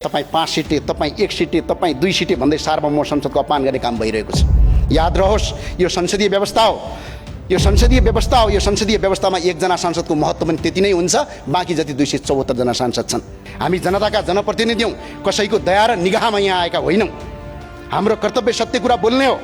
तपाईं 5 सिटे, तपाईं 1 सिटे, तपाईं 2 सिटे भन्दै सार्वभौम संसदको अपमान गर्ने काम भइरहेको छ। याद रहोस्, यो संसदीय व्यवस्था हो, यो संसदीय व्यवस्था हो। यो संसदीय व्यवस्थामा एकजना सांसदको महत्त्व पनि त्यति नै हुन्छ, बाँकी जति 274 जना सांसद छन्। हामी जनताका जनप्रतिनिधि हौँ, कसैको दया र निगाहमा यहाँ आएका होइनौँ। हाम्रो कर्तव्य सत्य कुरा बोल्ने हो।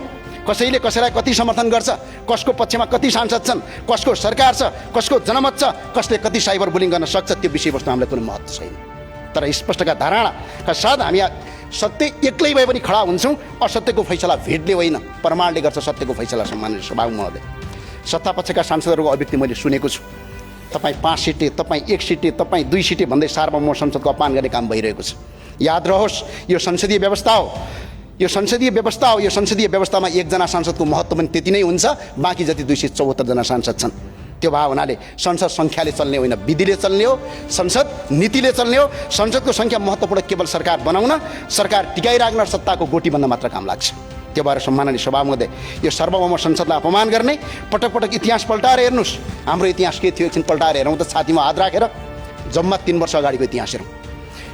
कसैले कसैलाई कति समर्थन गर्छ, कसको पक्षमा कति सांसद छन्, कसको सरकार छ, कसको जनमत छ, कसले कति साइबर बुलिङ गर्न सक्छ, त्यो विषयवस्तु हामीलाई कुनै महत्त्व छैन। तर स्पष्टका धारणाका साथ हामी सत्य एक्लै भए पनि खडा हुन्छौँ। असत्यको फैसला भेटले होइन, प्रमाणले गर्छ सत्यको फैसला। सम्माननीय सभामुख महोदय, सत्तापक्षका सांसदहरूको अभिव्यक्ति मैले सुनेको छु। तपाईँ 5 सिटे, तपाईँ 1 सिटे, तपाईँ 2 सिटे भन्दै सार्वभौम संसदको अपमान गर्ने काम भइरहेको छ। याद रहोस्, यो संसदीय व्यवस्था हो, यो संसदीय व्यवस्था हो। यो संसदीय व्यवस्थामा एकजना सांसदको महत्त्व पनि त्यति नै हुन्छ, बाँकी जति 274 जना सांसद छन्। त्यो भए हुनाले संसद सङ्ख्याले चल्ने होइन, विधिले चल्ने हो। संसद नीतिले चल्ने हो। संसदको सङ्ख्या महत्त्वपूर्ण केवल सरकार बनाउन, सरकार टिकाइराख्न, सत्ताको गोटी बन्न मात्र काम लाग्छ। त्यो भएर सम्माननीय सभामुखले यो सार्वभौम संसदलाई अपमान गर्ने, पटक पटक इतिहास पल्टाएर हेर्नुहोस्। हाम्रो इतिहास के थियो एकछिन पल्टाएर हेरौँ त, छातीमा हात राखेर जम्मा 3 वर्ष अगाडिको इतिहास हेरौँ।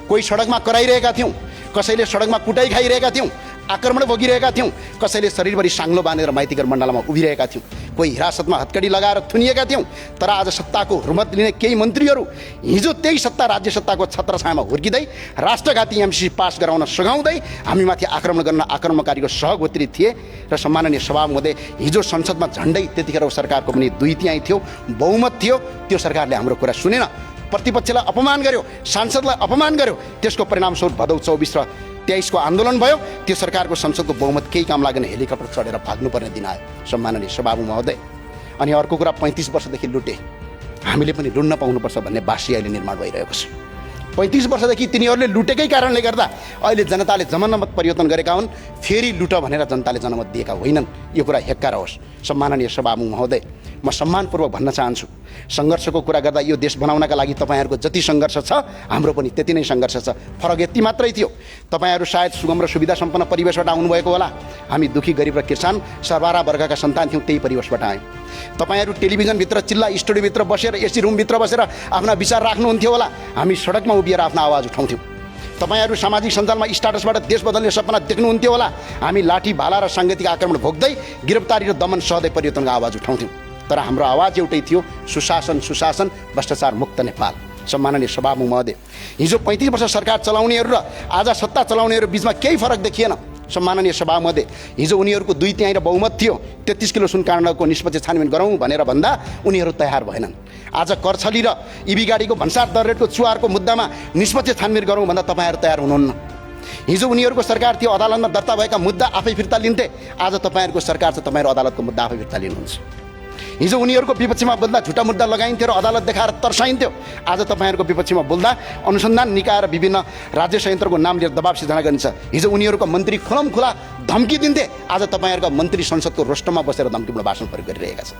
कोही सडकमा कराइरहेका थियौँ, कसैले सडकमा कुटाइ खाइरहेका थियौँ, आक्रमण भोगिरहेका थियौँ, कसैले शरीरभरि साङ्लो बाँधेर माइतीघर मण्डलमा उभिरहेका थियौँ, कोही हिरासतमा हत्कडी लगाएर थुनिएका थियौँ। तर आज सत्ताको हुर्मत लिने केही मन्त्रीहरू हिजो त्यही सत्ता राज्य सत्ताको छत्रछायामा हुर्किँदै राष्ट्रघाती एमसी पास गराउन सघाउँदै हामीमाथि आक्रमण गर्न आक्रमणकारीको सहगोत्री थिए। र सम्माननीय सभामुखले हिजो संसदमा झन्डै त्यतिखेर सरकारको पनि 2/3 थियो, बहुमत थियो। त्यो सरकारले हाम्रो कुरा सुनेन, प्रतिपक्षलाई अपमान गर्यो, सांसदलाई अपमान गर्यो। त्यसको परिणामस्वरूप भदौ 24 र 23 को आन्दोलन भयो। त्यो सरकारको संसदको बहुमत केही काम लागेन, हेलिकप्टर चढेर भाग्नुपर्ने दिन आयो सम्माननीय सभामुख महोदय। अनि अर्को कुरा, 35 वर्षदेखि लुटे, हामीले पनि लुट्न पाउनुपर्छ भन्ने बासी अहिले निर्माण भइरहेको छ। 35 वर्षदेखि तिनीहरूले लुटेकै कारणले गर्दा अहिले जनताले जनमत परिवर्तन गरेका हुन्। फेरि लुट भनेर जनताले जनमत दिएका होइनन्। यो कुरा हेक्का रहोस्। सम्माननीय सभामुख महोदय, म सम्मानपूर्वक भन्न चाहन्छु, सङ्घर्षको कुरा गर्दा यो देश बनाउनका लागि तपाईँहरूको जति सङ्घर्ष छ, हाम्रो पनि त्यति नै सङ्घर्ष छ। फरक यति मात्रै थियो, तपाईँहरू सायद सुगम र सुविधा सम्पन्न परिवेशबाट आउनुभएको होला। हामी दुखी गरिब र किसान सर्वहारा वर्गका सन्तान थियौँ, त्यही परिवेशबाट आयौँ। तपाईँहरू टेलिभिजनभित्र, चिल्ला स्टुडियोभित्र बसेर, एसी रुमभित्र बसेर आफ्ना विचार राख्नुहुन्थ्यो होला। हामी सडकमा उभिएर आफ्नो आवाज उठाउँथ्यौँ। तपाईँहरू सामाजिक सञ्जालमा स्टाटसबाट देश बदल्ने सपना देख्नुहुन्थ्यो होला। हामी लाठी भाला र साङ्गीतिक आक्रमण भोग्दै गिरफ्तारी र दमन सहदै परिवर्तनको आवाज उठाउँथ्यौँ। तर हाम्रो आवाज एउटै थियो, सुशासन, सुशासन, भ्रष्टाचार मुक्त नेपाल। सम्माननीय सभामुख महोदय, हिजो 35 वर्ष सरकार चलाउनेहरू र आज सत्ता चलाउनेहरू बिचमा केही फरक देखिएन। सम्माननीय सभामुख महोदय, हिजो उनीहरूको 2/3 र बहुमत थियो, 33 किलो सुन काण्डको निष्पत्ति छानबिन गरौँ भनेर भन्दा उनीहरू तयार भएनन्। आज करछली र इबी गाडीको भन्सार दर रेटको चुहारको मुद्दामा निष्पत्ति छानबिन गरौँ भन्दा तपाईँहरू तयार हुनुहुन्न। हिजो उनीहरूको सरकार थियो, अदालतमा दर्ता भएका मुद्दा आफै फिर्ता लिन्थे। आज तपाईँहरूको सरकार छ, तपाईँहरू अदालतको मुद्दा आफै फिर्ता लिनुहुन्छ। हिजो उनीहरूको विपक्षमा बोल्दा झुटा मुद्दा लगाइन्थ्यो र अदालत देखाएर तर्साइन्थ्यो। आज तपाईँहरूको विपक्षमा बोल्दा अनुसन्धान निकाय र विभिन्न राज्य संयन्त्रको नाम लिएर दबाब सिर्जना गरिन्छ। हिजो उनीहरूको मन्त्री खुलमखुला धम्की दिन्थे, आज तपाईँहरूका मन्त्री संसदको रोस्टरमा बसेर धम्कीपूर्ण भाषण प्रयोग गरिरहेका छन्।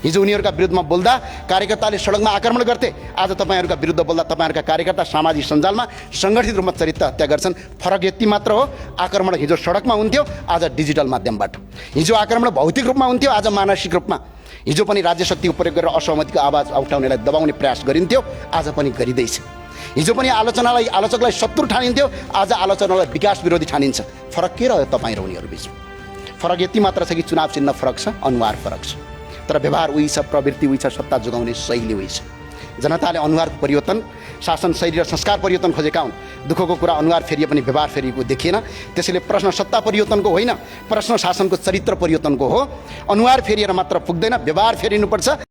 हिजो उनीहरूका विरुद्धमा बोल्दा कार्यकर्ताले सडकमा आक्रमण गर्थे, आज तपाईँहरूका विरुद्ध बोल्दा तपाईँहरूका कार्यकर्ता सामाजिक सञ्जालमा सङ्गठित रूपमा चरित्र हत्या गर्छन्। फरक यति मात्र हो, आक्रमण हिजो सडकमा हुन्थ्यो, आज डिजिटल माध्यमबाट। हिजो आक्रमण भौतिक रूपमा हुन्थ्यो, आज मानसिक रूपमा। हिजो पनि राज्य शक्तिको प्रयोग गरेर असहमतिको आवाज उठाउनेलाई दबाउने प्रयास गरिन्थ्यो, आज पनि गरिँदैछ। हिजो पनि आलोचकलाई शत्रु ठानिन्थ्यो, आज आलोचनालाई विकास विरोधी ठानिन्छ। फरक के रह्यो तपाईँ र उनीहरू बिचमा? फरक यति मात्र छ कि चुनाव चिन्ह फरक छ, अनुहार फरक छ, तर व्यवहार उही छ, प्रवृत्ति उही छ, सत्ता जोगाउने शैली उही छ। जनताले अनुहार परिवर्तन, शासन शैली र संस्कार परिवर्तन खोजेका हुन्। दुःखको कुरा, अनुहार फेरिए पनि व्यवहार फेरिएको देखिएन। त्यसैले प्रश्न सत्ता परिवर्तनको होइन, प्रश्न शासनको चरित्र परिवर्तनको हो। अनुहार फेरिएर मात्र पुग्दैन, व्यवहार फेरिनुपर्छ।